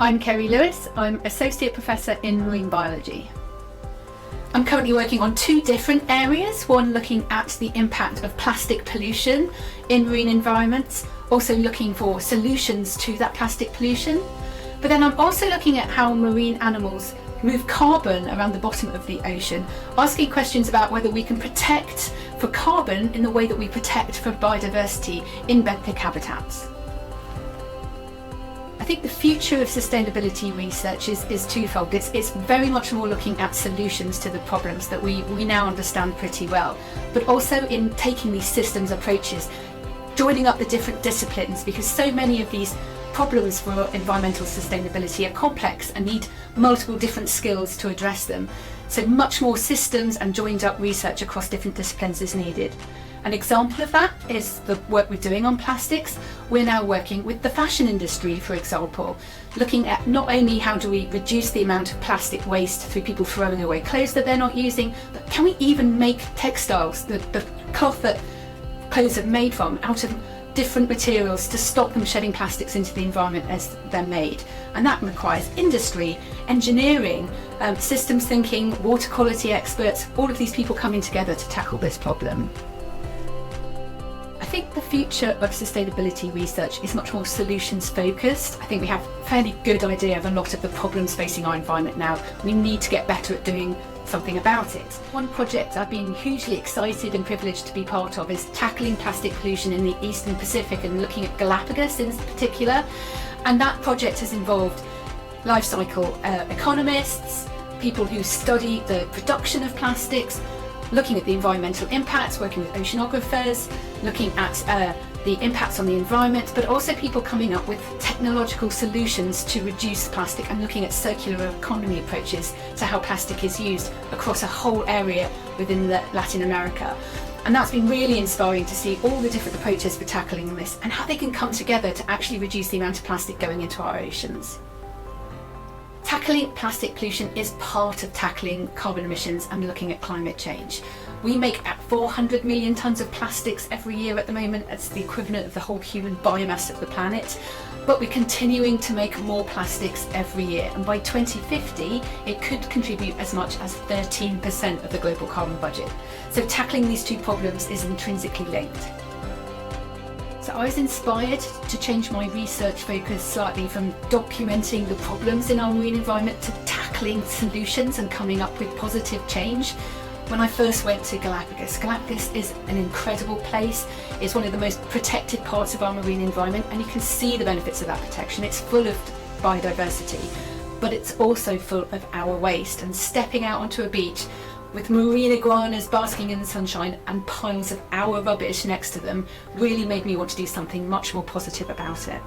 I'm Ceri Lewis. I'm Associate Professor in Marine Biology. I'm currently working on two different areas, one looking at the impact of plastic pollution in marine environments, also looking for solutions to that plastic pollution. But then I'm also looking at how marine animals move carbon around the bottom of the ocean, asking questions about whether we can protect for carbon in the way that we protect for biodiversity in benthic habitats. I think the future of sustainability research is twofold. It's very much more looking at solutions to the problems that we now understand pretty well, but also in taking these systems approaches, joining up the different disciplines, because so many of these problems for environmental sustainability are complex and need multiple different skills to address them. So much more systems and joined up research across different disciplines is needed. An example of that is the work we're doing on plastics. We're now working with the fashion industry, for example, looking at not only how do we reduce the amount of plastic waste through people throwing away clothes that they're not using, but can we even make textiles, the cloth that clothes are made from, out of different materials to stop them shedding plastics into the environment as they're made. And that requires industry, engineering, systems thinking, water quality experts, all of these people coming together to tackle this problem. I think the future of sustainability research is much more solutions focused. I think we have a fairly good idea of a lot of the problems facing our environment now. We need to get better at doing something about it. One project I've been hugely excited and privileged to be part of is tackling plastic pollution in the Eastern Pacific and looking at Galapagos in particular. And that project has involved life cycle economists, people who study the production of plastics, looking at the environmental impacts, working with oceanographers, looking at the impacts on the environment, but also people coming up with technological solutions to reduce plastic and looking at circular economy approaches to how plastic is used across a whole area within Latin America. And that's been really inspiring to see all the different approaches for tackling this and how they can come together to actually reduce the amount of plastic going into our oceans. Tackling plastic pollution is part of tackling carbon emissions and looking at climate change. We make at 400 million tonnes of plastics every year at the moment. That's the equivalent of the whole human biomass of the planet. But we're continuing to make more plastics every year. And by 2050, it could contribute as much as 13% of the global carbon budget. So tackling these two problems is intrinsically linked. So I was inspired to change my research focus slightly from documenting the problems in our marine environment to tackling solutions and coming up with positive change. When I first went to Galapagos, Galapagos is an incredible place. It's one of the most protected parts of our marine environment, and you can see the benefits of that protection. It's full of biodiversity, but it's also full of our waste. And stepping out onto a beach with marine iguanas basking in the sunshine and piles of our rubbish next to them really made me want to do something much more positive about it.